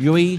UAE,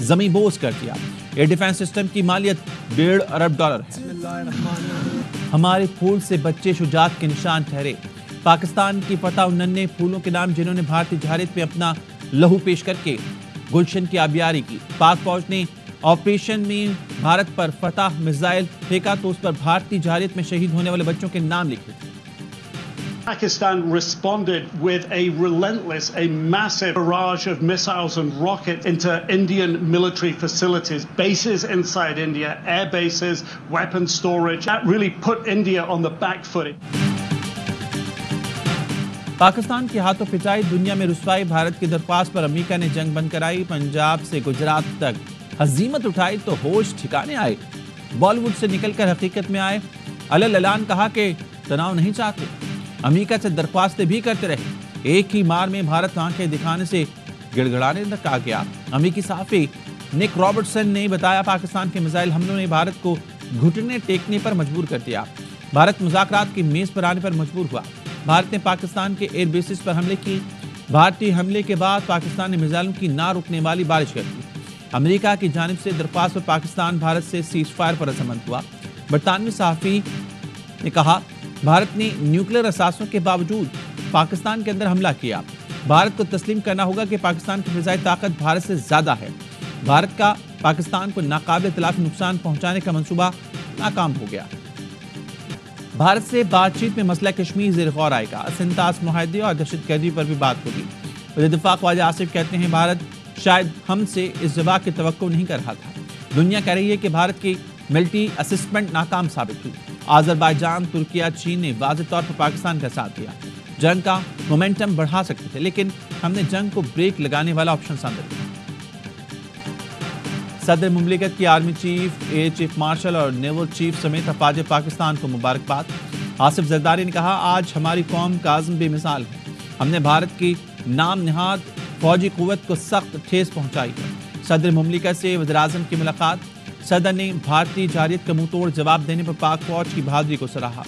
زمیں بوس کر دیا۔ ایئر ڈیفنس سسٹم کی مالیت $1.5 ارب ہے۔ ہمارے پھول سے بچے شجاعت کے نشان ٹھہرے۔ پاکستان کی فتح ان ننھے پھولوں کے نام جنہوں نے بھارتی جارحیت میں اپنا لہو پیش کر کے گلشن کی آبیاری کی۔ پاک فوج نے آپریشن میں بھارت پر فتح میزائل پھینکا تو اس پر بھارتی جارحیت میں شہید ہونے والے بچوں کے نام لکھے تھے۔ Pakistan responded with a relentless, a massive barrage of missiles and rockets into Indian military facilities, bases inside India, air bases, weapon storage. That really put India on the back foot. Pakistan کے ہاتھوں پٹائی، دنیا میں رسوائی، بھارت کی درخواست پر امریکہ نے جنگ بند کرائی، پنجاب سے گجرات تک ہزیمت اٹھائی تو ہوش ٹھکانے آئے، بالی ووڈ سے نکل کر حقیقت میں آئے، اعلان کہا کہ تناؤ نہیں چاہتے، امریکہ سے درخواستیں بھی کرتے رہے، ایک ہی مار میں بھارت آنکھیں دکھانے سے گڑ گڑانے تک آ گیا۔ امریکی صحافی نک رابرٹسن نے بتایا پاکستان کے میزائل حملوں نے بھارت کو گھٹنے ٹیکنے پر مجبور کر دیا، بھارت مذاکرات کی میز پر آنے پر مجبور ہوا، بھارت نے پاکستان کے ایئر بیسز پر حملے کی، بھارتی حملے کے بعد پاکستان نے میزائلوں کی نہ رکنے والی بارش کر دی، امریکہ کی جانب سے درخواست پر پاکستان بھارت سے سیز فائر پر رضامند ہوا۔ برطانوی صحافی نے کہا بھارت نے نیوکلیر اثاثوں کے باوجود پاکستان کے اندر حملہ کیا، بھارت کو تسلیم کرنا ہوگا کہ پاکستان کی فضائی طاقت بھارت سے زیادہ ہے، بھارت کا پاکستان کو ناقابل تلافی نقصان پہنچانے کا منصوبہ ناکام ہو گیا۔ بھارت سے بات چیت میں مسئلہ کشمیر زیر غور آئے گا، سنتاس معاہدے اور دہشت گردی پر بھی بات ہوگی۔ وزیر دفاع خواجہ آصف کہتے ہیں بھارت شاید ہم سے اس جواب کی توقع نہیں کر رہا تھا، دنیا کہہ رہی ہے کہ بھارت کی ملٹری اسسمنٹ ناکام ثابت ہوئی، آذربائیجان، ترکیہ، چین نے واضح طور پر پاکستان کا ساتھ دیا، جنگ کا مومنٹم بڑھا سکتے تھے لیکن ہم نے جنگ کو بریک لگانے والا آپشن سامنے رکھا۔ صدر مملکت کی army chief, air chief marshal اور نیول چیف سمیت افواج پاکستان کو مبارکباد۔ آصف زرداری نے کہا آج ہماری قوم کا عزم بے مثال ہے، ہم نے بھارت کی نام نہاد فوجی قوت کو سخت ٹھیس پہنچائی ہے۔ صدر مملکت سے وزیراعظم کی ملاقات، صدر نے بھارتی جارحیت کا منہ توڑ جواب دینے پر پاک فوج کی بہادری کو سراہا۔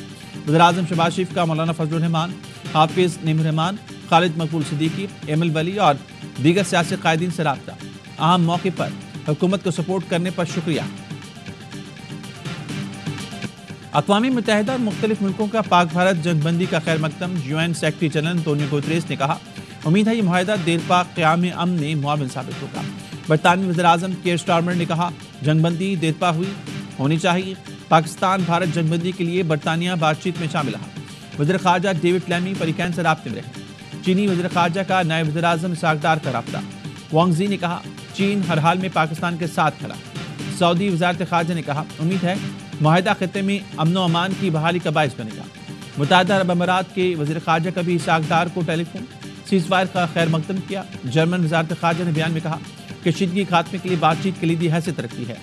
وزیراعظم شہباز شریف کا مولانا فضل الرحمان، حافظ نعیم الرحمان، خالد مقبول صدیقی، ایمل ولی اور دیگر سیاسی قائدین سے رابطہ، اہم موقع پر حکومت کو سپورٹ کرنے پر شکریہ۔ اقوام متحدہ اور مختلف ملکوں کا پاک بھارت جنگ بندی کا خیر مقدم، UN سیکرٹری جنرل انطونیو گوتریس نے کہا امید ہے یہ معاہدہ دیر پا قیام امن میں معاون ثابت ہوگا۔ برطانوی وزیراعظم کیئر سٹارمر نے کہا جنگ بندی دیر پا ہونی چاہیے، پاکستان بھارت جنگ بندی کے لیے برطانیہ بات چیت میں شامل رہا۔ وزیر خارجہ ڈیوڈ لیمی پریکین سے رابطے میں رہے۔ چینی وزیر خارجہ کا نائب وزیر اعظم اسحاق ڈار کا رابطہ، وانگ زی نے کہا چین ہر حال میں پاکستان کے ساتھ کھڑا۔ سعودی وزارت خارجہ نے کہا امید ہے معاہدہ خطے میں امن و امان کی بحالی کا باعث بنے گا۔ متحدہ عرب امارات کے وزیر خارجہ کا بھی اسحاق ڈار کو ٹیلی فون سیز فائر کا خیر مقدم کیا۔ جرمن وزارت خارجہ نے بیان میں کہا کشیدگی خاتمے کے لیے بات چیت کلیدی حیثیت رکھتی ہے۔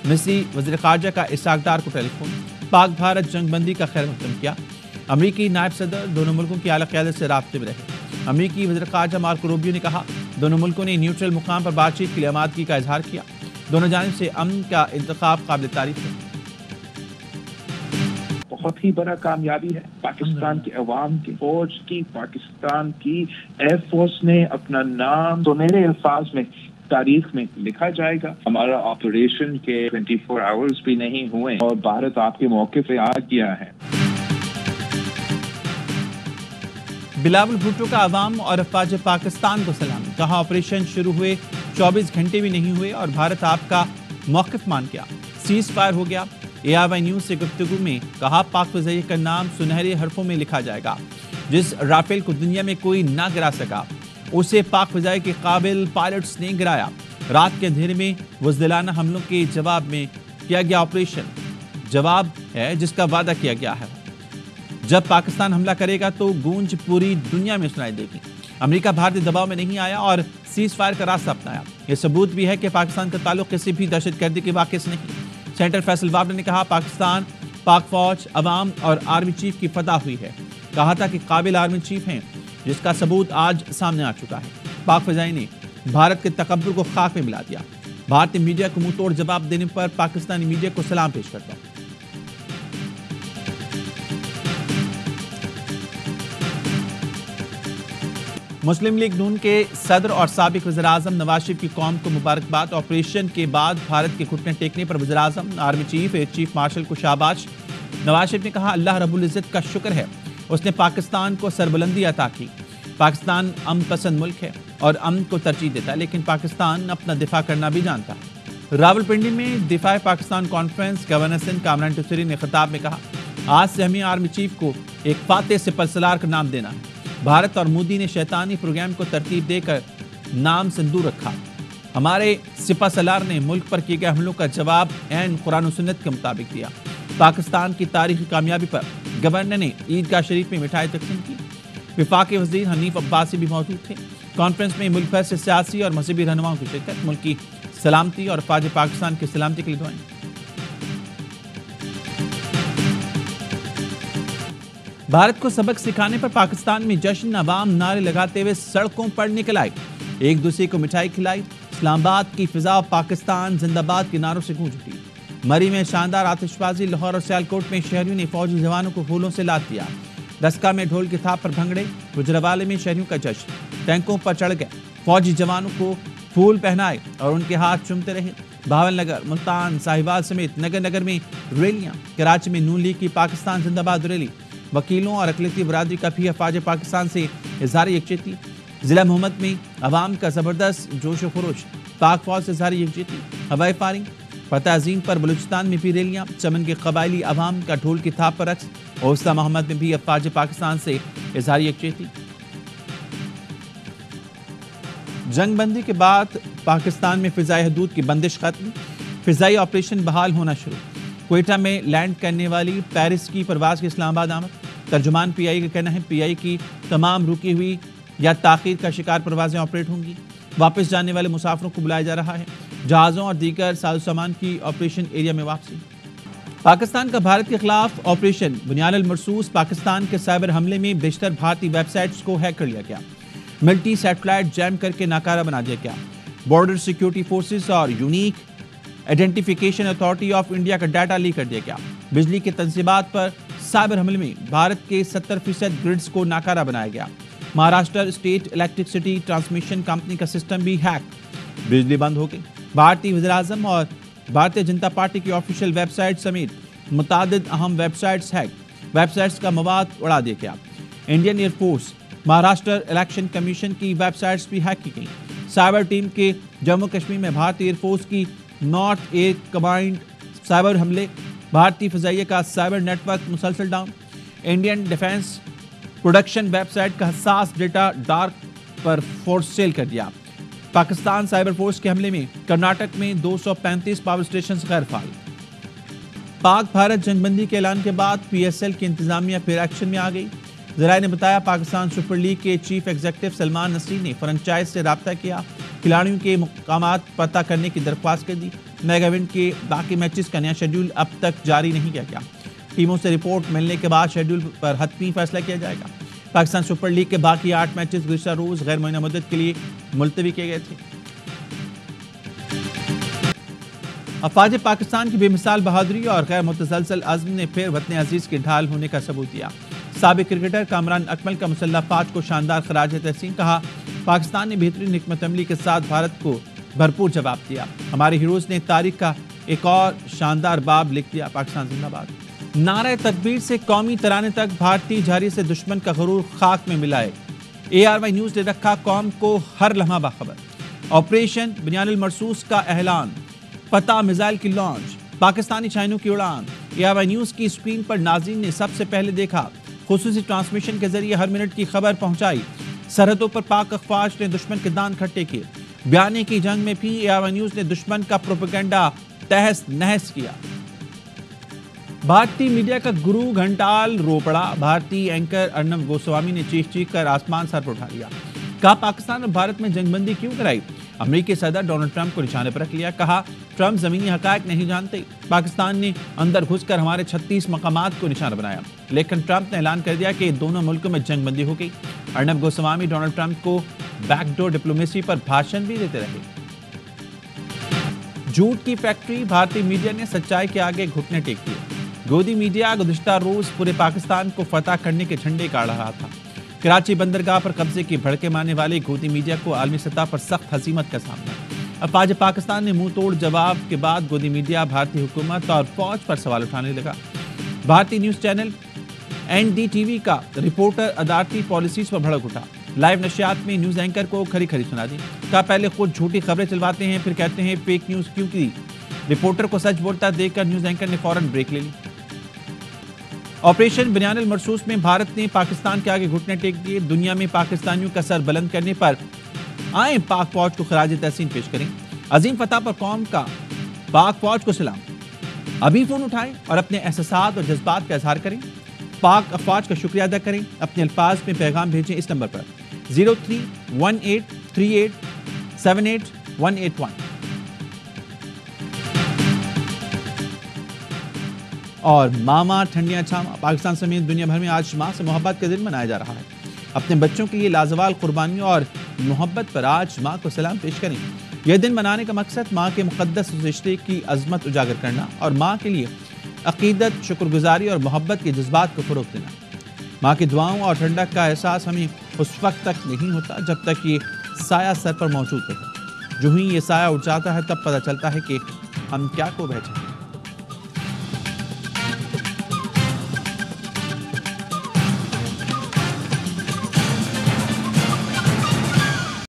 مصری وزیر خارجہ کا اسحاق ڈار کو ٹیلی فون پاک بھارت جنگ بندی کا خیر مقدم کیا۔ امریکی نائب صدر دونوں ملکوں کی اعلیٰ قیادت سے رابطے میں رہے۔ امریکی وزیر خارجہ مارکو روبیو نے کہا دونوں ملکوں نے نیوٹرل مقام پر بات چیت کے لیے آمادگی کا اظہار کیا، دونوں جانب سے امن کا انتخاب قابل تعریف ہے۔ بہت ہی بڑا کامیابی ہے پاکستان کے عوام کی، فوج کی، پاکستان کی ایئر فورس نے اپنا نام سنہرے الفاظ میں تاریخ میں لکھا جائے گا۔ ہمارا آپریشن کے 24 آورز بھی نہیں ہوئے اور بھارت آپ کے موقع پہ آ گیا ہے۔ بلاول بھٹو کا عوام اور افواج پاکستان کو سلام، کہا آپریشن شروع ہوئے 24 گھنٹے بھی نہیں ہوئے اور بھارت آپ کا موقف مان گیا، سیز فائر ہو گیا۔ ARY نیوز سے گفتگو میں کہا پاک فضائیہ کا نام سنہرے حرفوں میں لکھا جائے گا، جس رافیل کو دنیا میں کوئی نہ گرا سکا اسے پاک فضائیہ کے قابل پائلٹس نے گرایا۔ رات کے اندھیرے میں بزدلانہ حملوں کے جواب میں کیا گیا آپریشن، جواب ہے جس کا وعدہ کیا گیا ہے، جب پاکستان حملہ کرے گا تو گونج پوری دنیا میں سنائی دے گی۔ امریکہ بھارتی دباؤ میں نہیں آیا اور سیز فائر کا راستہ اپنایا، یہ ثبوت بھی ہے کہ پاکستان کا تعلق کسی بھی دہشت گردی کے واقعے سے نہیں۔ سینیٹر فیصل وابڈا نے کہا پاکستان، پاک فوج، عوام اور آرمی چیف کی فتح ہوئی ہے، کہا تھا کہ قابل آرمی چیف ہیں جس کا ثبوت آج سامنے آ چکا ہے۔ پاک فضائی نے بھارت کے تکبر کو خاک میں ملا دیا، بھارتی میڈیا کو منہ توڑ جواب دینے پر پاکستانی میڈیا کو سلام پیش کرتا ہوں۔ مسلم لیگ نون کے صدر اور سابق وزیراعظم نواز شریف کی قوم کو مبارکباد۔ آپریشن کے بعد بھارت کے گھٹنے ٹیکنے پر وزیراعظم، army chief, air chief marshal کو شاباش۔ نواز شریف نے کہا اللہ رب العزت کا شکر ہے، اس نے پاکستان کو سربلندی عطا کی۔ پاکستان امن پسند ملک ہے اور امن کو ترجیح دیتا ہے، لیکن پاکستان اپنا دفاع کرنا بھی جانتا ہے۔ راولپنڈی میں دفاع پاکستان کانفرنس گورنر سندھ کامران ٹوسری نے خطاب میں کہا آج سے ہمیں آرمی چیف کو ایک فاتح سپہ سالار کا نام دینا ہے۔ بھارت اور مودی نے شیطانی پروگرام کو ترتیب دے کر نام سندور رکھا۔ ہمارے سپہ سالار نے ملک پر کیے گئے حملوں کا جواب عین قرآن و سنت کے مطابق دیا۔ پاکستان کی تاریخی کامیابی پر گورنر نے عیدگاہ شریف میں مٹھائی تقسیم کی۔ وفاقی وزیر حنیف عباسی بھی موجود تھے۔ کانفرنس میں ملک بھر سے سیاسی اور مذہبی رہنماؤں کی شرکت، ملک کی سلامتی اور افواج پاکستان کی سلامتی کے لیے دعائیں۔ بھارت کو سبق سکھانے پر پاکستان میں جشن، عوام نعرے لگاتے ہوئے سڑکوں پر نکل آئے، ایک دوسرے کو مٹھائی کھلائی۔ اسلام آباد کی فضا پاکستان زندہ باد کے نعروں سے گونج اٹھی۔ مری میں شاندار آتش بازی، لاہور اور سیالکوٹ میں شہریوں نے فوجی جوانوں کو پھولوں سے لاد دیا۔ رسکا میں ڈھول کی تھاپ پر بھنگڑے، گجرانوالے میں شہریوں کا جشن، ٹینکوں پر چڑھ گئے، فوجی جوانوں کو پھول پہنائے اور ان کے ہاتھ چومتے رہے۔ بھاول نگر، ملتان، ساہیوال سمیت نگر نگر میں ریلیاں۔ کراچی میں نون لیگ کی پاکستان زندہ باد ریلی، وکیلوں اور اقلیتی برادری کا بھی افواج پاکستان سے اظہار یکجہتی۔ ضلع محمد میں عوام کا زبردست جوش و خروش، پاک فوج سے اظہار یکجہتی۔ ہوائی فائرنگ، فتح عظیم پر بلوچستان میں بھی ریلیاں، چمن کے قبائلی عوام کا ڈھول کی تھاپ پر رقص، اوسطی محمد میں بھی افواج پاکستان سے اظہار یکجہتی۔ جنگ بندی کے بعد پاکستان میں فضائی حدود کی بندش ختم، فضائی آپریشن بحال ہونا شروع۔ کوئٹہ میں لینڈ کرنے والی پیرس کی پرواز کے اسلام آباد آمد۔ ترجمان پی آئی کا کہنا ہے پی آئی کی تمام رکی ہوئی یا تاخیر کا شکار پروازیں آپریٹ ہوں گی۔ واپس جانے والے مسافروں کو بلایا جا رہا ہے۔ جہازوں اور دیگر ساز و سامان کی آپریشن ایریا میں واپسی۔ پاکستان کا بھارت کے خلاف آپریشن بنیاد المرصوص، پاکستان کے سائبر حملے میں بیشتر بھارتی ویب سائٹس کو ہیک کر لیا گیا۔ ملٹی سیٹلائٹ جیم کر کے ناکارہ بنا دیا گیا۔ بارڈر سیکیورٹی فورسز اور unique identification authority of India کا ڈیٹا لیک کر دیا گیا۔ بجلی کے تنصیبات پر سائبر حملے میں بھارت کے 70% گرڈز کو ناکارہ بنایا گیا۔ Maharashtra state electricity transmission company کا سسٹم بھی ہیک، بجلی بند ہو گئی۔ بھارتی وزیراعظم اور بھارتیہ جنتا پارٹی کی آفیشیل ویب سائٹ سمیت متعدد اہم web sites hack, web sites کا مواد اڑا دیا گیا۔ Indian air force, Maharashtra election commission کی ویب سائٹس بھی ہیک کی گئیں۔ سائبر ٹیم کے جموں کشمیر میں بھارتی ایئر فورس کی نارتھ ایئر کمانڈ سائبر حملے، بھارتی فضائیہ کا سائبر نیٹ ورک مسلسل down. Indian defence production website کا حساس ڈیٹا ڈارک پر فور سیل کر دیا۔ پاکستان سائبر فورس کے حملے میں کرناٹک میں 235 پاور اسٹیشنز غیر فعال۔ پاک بھارت جنگ بندی کے اعلان کے بعد پی ایس ایل کی انتظامیہ پھر ایکشن میں آ گئی۔ ذرائع نے بتایا پاکستان سپر لیگ کے چیف ایگزیکٹو سلمان نصری نے فرنچائز سے رابطہ کیا، کھلاڑیوں کے مقامات پتہ کرنے کی درخواست کر دی۔ میگا ایونٹ کے باقی میچز کا نیا شیڈول اب تک جاری نہیں کیا گیا۔ ٹیموں سے رپورٹ ملنے کے بعد شیڈول پر حتمی فیصلہ کیا جائے گا۔ پاکستان سپر لیگ کے باقی 8 میچز گزشتہ روز غیر معینہ مدت کے لیے ملتوی کیے گئے تھے۔ افواج پاکستان کی بے مثال بہادری اور غیر متزلزل عزم نے پھر وطن عزیز کے ڈھال ہونے کا ثبوت دیا۔ سابق کرکٹر کامران اکمل کا مسلح فوج کو شاندار خراج تحسین، کہا پاکستان نے بہترین حکمت عملی کے ساتھ بھارت کو بھرپور جواب دیا۔ ہمارے ہیروز نے تاریخ کا ایک اور شاندار باب لکھ دیا۔ پاکستان زندہ باد۔ نعرہ تکبیر سے قومی ترانے تک بھارتی جھاری سے دشمن کا غرور خاک میں ملائے۔ ARY نیوز نے رکھا قوم کو ہر لمحہ باخبر۔ آپریشن بنیاد المرصوص کا اعلان، فتح میزائل کی لانچ، پاکستانی چائنوں کی اڑان۔ ARY نیوز کی اسکرین پر ناظرین نے سب سے پہلے دیکھا، خصوصی ٹرانسمیشن کے ذریعے ہر منٹ کی خبر پہنچائی۔ سرحدوں پر پاک افواج نے دشمن کے دان کھٹے کیے۔ بیانے کی جنگ میں بھی ARY نیوز نے دشمن کا پروپیگنڈا تہس نہس کیا۔ بھارتی میڈیا کا گرو گھنٹال رو پڑا۔ بھارتی اینکر ارنب گوسوامی نے چیخ چیخ کر آسمان سر پر اٹھا لیا۔ کہا پاکستان اور بھارت میں جنگ بندی کیوں کرائی؟ امریکی صدر ڈونلڈ ٹرمپ کو نشانے پر رکھ لیا۔ کہا ٹرمپ زمینی حقائق نہیں جانتے، پاکستان نے اندر گھس کر ہمارے 36 مقامات کو نشانہ بنایا، لیکن ٹرمپ نے اعلان کر دیا کہ دونوں ملکوں میں جنگ بندی ہو گئی۔ ارنب گوسوامی ڈونلڈ ٹرمپ کو بیک ڈور ڈپلومیسی پر بھاشن بھی دیتے رہے۔ جھوٹ کی فیکٹری، بھارتی میڈیا نے سچائی کے آگے گھٹنے ٹیک دیے۔ گودی میڈیا گزشتہ روز پورے پاکستان کو فتح کرنے کے جھنڈے گاڑ رہا تھا۔ کراچی بندرگاہ پر قبضے کی بھڑکے مارنے والے گودی میڈیا کو عالمی سطح پر سخت ہزیمت کا سامنا۔ افواج پاکستان نے منہ توڑ جواب کے بعد گودی میڈیا بھارتی حکومت اور فوج پر سوال اٹھانے لگا۔ بھارتی نیوز چینل NDTV کا رپورٹر عدالتی پالیسیز پر بھڑک اٹھا۔ لائیو نشریات میں نیوز اینکر کو کھری کھری سنا دی۔ کہا پہلے خود جھوٹی خبریں چلواتے ہیں پھر کہتے ہیں فیک نیوز کیوں کی۔ رپورٹر کو سچ بولتا دیکھ کر نیوز اینکر نے فوراً بریک لے لی۔ آپریشن بنیان المرصوص میں بھارت نے پاکستان کے آگے گھٹنے ٹیک دیے۔ دنیا میں پاکستانیوں کا سر بلند کرنے پر آئیں پاک فوج کو خراج تحسین پیش کریں۔ عظیم فتح پر قوم کا پاک فوج کو سلام۔ ابھی فون اٹھائیں اور اپنے احساسات اور جذبات کا اظہار کریں۔ پاک افواج کا شکریہ ادا کریں۔ اپنے الفاظ میں پیغام بھیجیں اس نمبر پر 0318387881۔ اور ماما ٹھنڈیاں چھاما، پاکستان سمیت دنیا بھر میں آج ماں سے محبت کا دن منایا جا رہا ہے۔ اپنے بچوں کے لیے لازوال قربانیوں اور محبت پر آج ماں کو سلام پیش کریں۔ یہ دن منانے کا مقصد ماں کے مقدس رشتے کی عظمت اجاگر کرنا اور ماں کے لیے عقیدت، شکر گزاری اور محبت کے جذبات کو فروغ دینا۔ ماں کی دعاؤں اور ٹھنڈک کا احساس ہمیں اس وقت تک نہیں ہوتا جب تک یہ سایہ سر پر موجود رہے۔ جو ہی یہ سایہ اٹھ جاتا ہے تب پتہ چلتا ہے کہ ہم کیا کو بھیجیں۔